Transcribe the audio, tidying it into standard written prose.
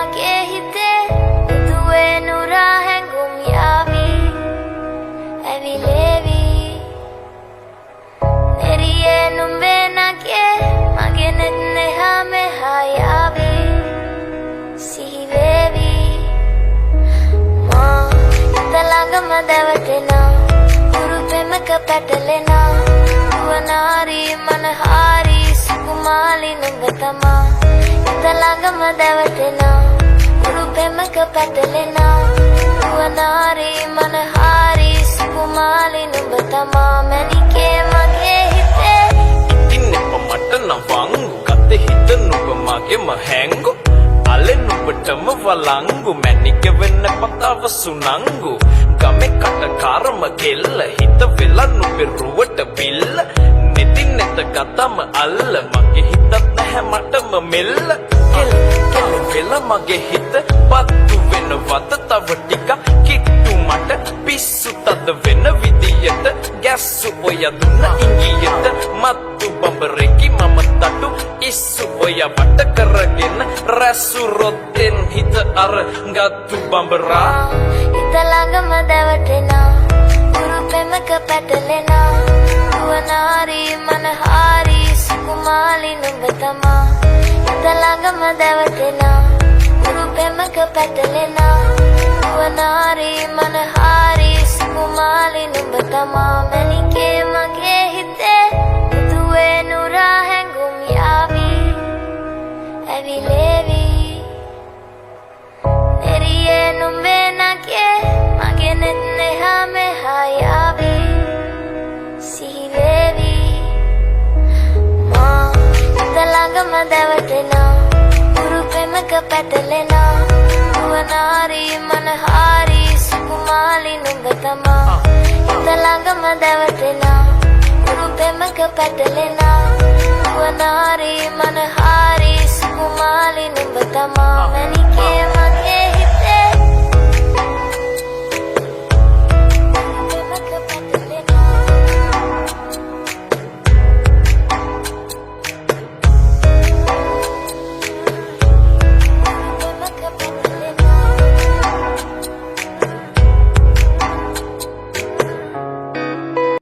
මගේ හිතේ දුවේ නුරා හැඟුම් යාවි ඇවිලේවි එරියේ නුඹේ නගේ මගේ නෙත් නෙහා මෙහා යාවි සිහිවේවි මා හිත ළඟම දැවටෙනා උරු පෙමක පැටලෙනා වනාරි මනහාරි සුකුමාලි නුඹ තමා හිත ළඟම දැවටෙනා උරු පෙමක පැටලෙනා වනාරි මනහාරි සුකුමාලි නුඹ තමා මැනිකේ මගේ හිතේ ඉතින් එප මට නවංගු ගතේ හිත නුඹ මගේම හැංගු අලෙන් නුඹටම වලංගු මැනික වෙන්න පතාව සුනංගු ගමේ කටකාරම කෙල්ල හිත වෙලා නුඹේ රුවට බිල්ල නෙතින් නැත ගතම අල්ල මගේ හිතත් නැහැ මටම මෙල්ල කෙල වෙලා මගේ හිත පත්තු වෙනවද තව ටිකක් කිට්ටු මට පිස්සු තද වෙන විදියට ගැස්සු ඔය දුන්න ඉංගියට මත්තු බඹරෙකි මම තටු ඉස්සු ඔය වට කරගෙන රැසු රොත්තෙන් හිත අර ගත්තු බඹරා හිත ළඟම දැවටෙනා උරු පෙමක පැටලෙනා වනාරි මනහාරි සුකුමාලි නුඹ තමා හිත ළඟම දැවටෙනා උරු පෙමක පැටලෙනා වනාරි මනහාරි සුකුමාලි නුඹ තමා මැනිකේ මගේ හිතේ දුවේ නුරා හැඟුම් යාවි ඇවිලේවි එරියේ නුඹේ නගේ මගේ නෙත් නෙහා මෙහා යාවි සිහිවේවි මා හිත ළඟම දැවටෙනා උරු පෙමක පැටලෙනා වනාරි මනහාරි සුකුමාලි නුඹ තමා හිත ළඟම දැවටෙනා උරු පෙමක පැටලෙනා වනාරි මනහාරි සුකුමාලි නුඹ තමා මැනිකේ